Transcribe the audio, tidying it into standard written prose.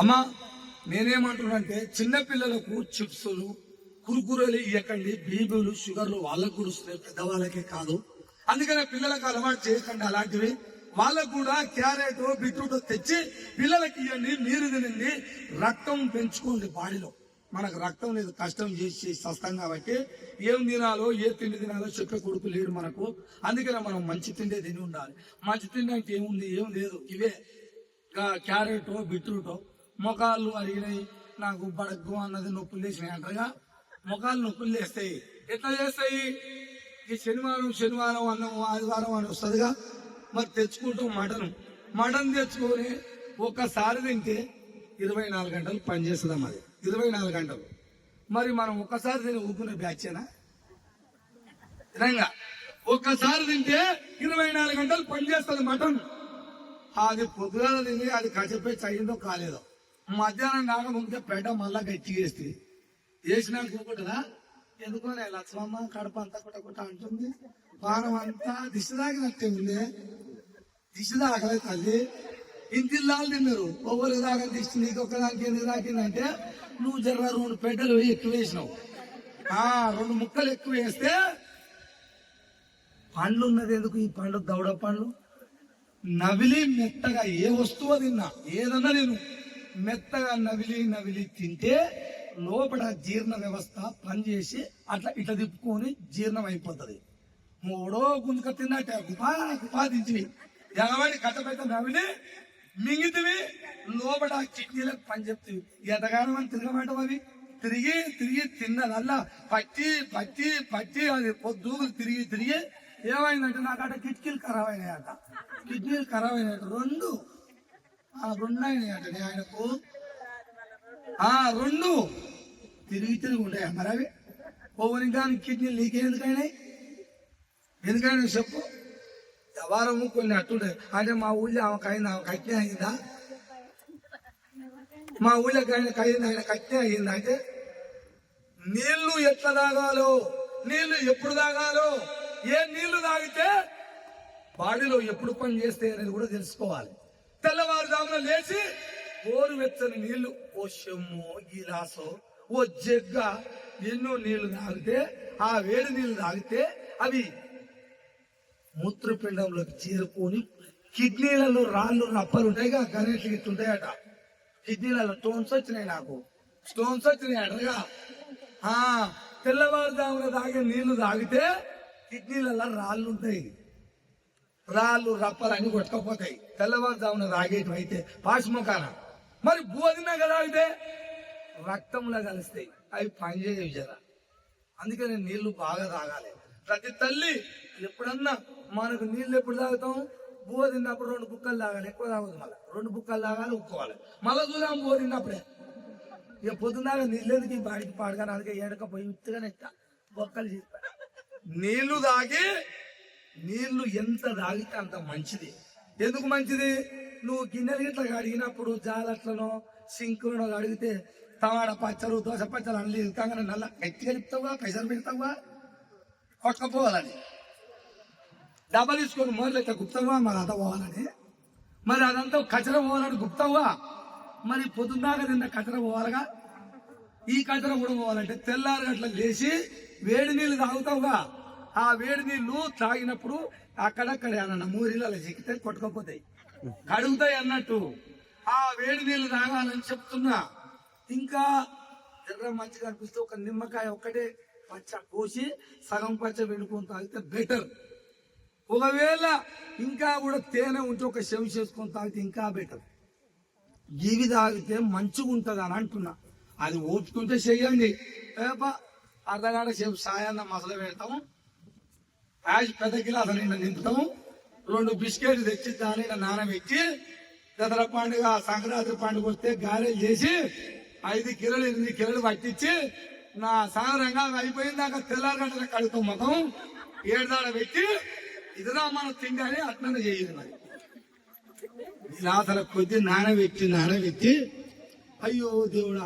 అమ్మా నేనేమంటున్నానంటే చిన్న పిల్లలకు చిప్సులు కురుకురలు ఇవ్వకండి, బీబీలు షుగర్లు వాళ్ళకు కూడా వస్తున్నాయి, పెద్దవాళ్ళకే కాదు. అందుకనే పిల్లలకు అలవాటు చేయకండి అలాంటివి. వాళ్ళకు కూడా క్యారెట్ బీట్రూట్ తెచ్చి పిల్లలకి ఇవ్వండి, మీరు తినండి, రక్తం పెంచుకోండి. బాడీలో మనకు రక్తం లేదు, కష్టం చేసి సస్తాం కాబట్టి ఏం తినాలో ఏ తిండి తినాలో చెప్పే కొడుకు లేడు మనకు. అందుకనే మనం మంచి తిండే తిని ఉండాలి. మంచి తిండి అంటే ఏముంది, ఏం లేదు, ఇవే క్యారెట్ బీట్రూట్. మొఖాలు అరిగినాయి, నాకు బడగ్గు అన్నది నొప్పులు లేచినాయి అంటారుగా, మొఖాలు నొప్పులు లేస్తాయి. ఎట్లా చేస్తాయి? ఈ శనివారం అన్నం ఆదివారం అని వస్తుందిగా, మరి తెచ్చుకుంటాం మటన్ తెచ్చుకొని ఒక్కసారి తింటే 24 గంటలు పనిచేస్తుందాం. అది 24 గంటలు. మరి మనం ఒక్కసారి తిని ఊపుకునే బ్యాచేనా? నిజంగా ఒక్కసారి తింటే 24 గంటలు పనిచేస్తుంది మటన్. అది పొద్దుగాల తిని అది కచ్చిపెచ్చి అయ్యిందో కాలేదో, మధ్యాహ్నం కాక ముందే పెద్ద మళ్ళా గట్టి వేసినాక ఊకుంటుందా? ఎందుకోనే లక్ష్మమ్మ కడప అంతా కుట్ట అంటుంది, పానం అంతా దిశ దాకినట్టే ఉంది. దిశ దాకలే తల్లి. ఇంటిల్లాలు తిన్నారు, ఒవ్వరికి దాకా దిష్టి నీకు ఒక్కదానికి ఎందుకు దాకిందంటే నువ్వు జర 2 పెద్దలు ఎక్కువ వేసినావు. 2 ముక్కలు ఎక్కువ వేస్తే పండ్లు ఉన్నది ఎందుకు? ఈ పండ్లు దౌడ పండ్లు నవిలి మెత్తగా ఏ వస్తువు తిన్నా, ఏదన్నా నేను మెత్తగా నవిలి తింటే లోపల జీర్ణ వ్యవస్థ పనిచేసి అట్లా ఇట్లా తిప్పుకొని జీర్ణం అయిపోతుంది. మూడో గుంజుక తిన్నట్టే గుపా దించివి ఎగవాడి కట్టబెట్ట నవిలి మింగితివి లోపల కిడ్నీలకు పని చెప్తివి. ఎంతగానో అని తిరగమంటావు. అవి తిరిగి తిన్నదల్లా పట్టి అది పొద్దుగులు తిరిగి ఏమైందంటే నాకట కిటికీలు ఖరాబ్ అయినాయట. కిడ్నీలు ఖరాబ్ అయినాయట. 2 అయినాయట ఆయనకు. 2 తిరిగి ఉంటాయా మరి అవి? ఓవరి కానీ కిడ్నీలు నీకెందుకైనాయి? ఎందుకైనా చెప్పు. వారము కొన్ని అట్టుండే అంటే మా ఊళ్ళో ఆమె కట్నే అయిందా? మా ఊళ్ళో ఆయన కట్నే అయిందా? అంటే నీళ్లు ఎట్లా తాగాలో, నీళ్లు ఎప్పుడు తాగాలో, ఏ నీళ్లు తాగితే బాడీలో ఎప్పుడు పని చేస్తే అనేది కూడా తెలుసుకోవాలి. తెల్లవారుజామున లేచి గోరువెచ్చని నీళ్లు ఓ చెమ్మో గిలాసో ఓ జగ్గ ఎన్నో నీళ్లు తాగితే, ఆ వేడి నీళ్లు తాగితే అవి మూత్రపిండంలోకి చేరుకొని కిడ్నీలలో రాళ్ళు రప్పలు ఉంటాయిగా, గణేష్ ఇట్లుంటాయట. కిడ్నీలలో స్టోన్స్ వచ్చినాయి, నాకు స్టోన్స్ వచ్చినాయి అటగా. తెల్లవారుజామున తాగే నీళ్లు తాగితే కిడ్నీలలో రాళ్ళు ఉంటాయి, రాళ్ళు రప్పలు అన్ని కొట్టుకపోతాయి తెల్లవారుజామున తాగేటివి అయితే పాశముఖాన. మరి భోజనంగా తాగితే రక్తంలో కలిస్తాయి, అవి పనిచేయవు జరా. అందుకని నీళ్లు బాగా తాగాలి. ప్రతి తల్లి ఎప్పుడన్నా మనకు నీళ్ళు ఎప్పుడు తాగుతాం? బువ్వ తిన్నప్పుడు 2 బుక్కలు తాగాలి, ఎక్కువ తాగదు. మళ్ళీ 2 బుక్కలు తాగాలి, ఉక్కోవాలి. మళ్ళీ చూద్దాం బువ్వ తిన్నప్పుడే. ఇక పొద్దున్నాక నీళ్ళు ఎందుకు ఈ బాడికి పాడగానే, అందుకే ఏడకపోయి ఉత్తుగానే బొక్కలు చేసి నీళ్లు తాగి, నీళ్లు ఎంత తాగితే అంత మంచిది. ఎందుకు మంచిది? నువ్వు గిన్నెలు గిట్లా కడిగినప్పుడు జాలట్లనో సింకులను కడిగితే టమాటా పచ్చలు దోశ పచ్చలు అన్ని ఇస్తాగానే నల్ల గట్టి కలుపుతావా, పెసరు పెడతావా, కొట్టకపోవాలని డబ్బా తీసుకొని మొదలైతే గుప్తావా, మరి అంతా పోవాలని, మరి అదంతా కచర పోవాలని గుప్తావా, మరి పొద్దున్నాక నిన్న కచర పోవాలిగా. ఈ కచర కూడా పోవాలంటే తెల్లారి గట్ల లేచి వేడి నీళ్లు తాగుతావుగా. ఆ వేడి నీళ్లు తాగినప్పుడు అక్కడక్కడ అన్న మూరిలలో చిక్కితే కొట్టుకోపోతాయి, కడుగుతాయి అన్నట్టు. ఆ వేడి నీళ్లు తాగాలని చెప్తున్నా. ఇంకా ఎర్ర మంచిగా అనిపిస్తే ఒక నిమ్మకాయ ఒక్కటే పచ్చ కోసి సగం పచ్చ వెనుకొని తాగితే బెటర్. ఒకవేళ ఇంకా కూడా తేనె ఉంటే ఒక చెవి చేసుకొని తాగితే ఇంకా బెటర్. ఇవి తాగితే మంచిగా ఉంటుంది అని అంటున్నా. అది ఓపుకుంటే చెయ్యండి. అర్ధగంట సేపు సాయాన్న మసలు పెడతాము, పెద్ద గిలాస నిండా నింపుతాము, 2 బిస్కెట్లు తెచ్చి దాని నానబెట్టి దసరా పండుగ సంక్రాంతి పండుగ వస్తే గారెలు చేసి 5 కిలోలు 8 కిలోలు పట్టించి నా సాగరంగా అయిపోయిందాక తెల్లారి గంటలకు కడుగుతాం. మొత్తం 7 దాడ పెట్టి ఇదిరా మనం తిండి అట్లనే చేయదు. మరి గిలాసల కొద్ది నానబెట్టి అయ్యో దేవుడా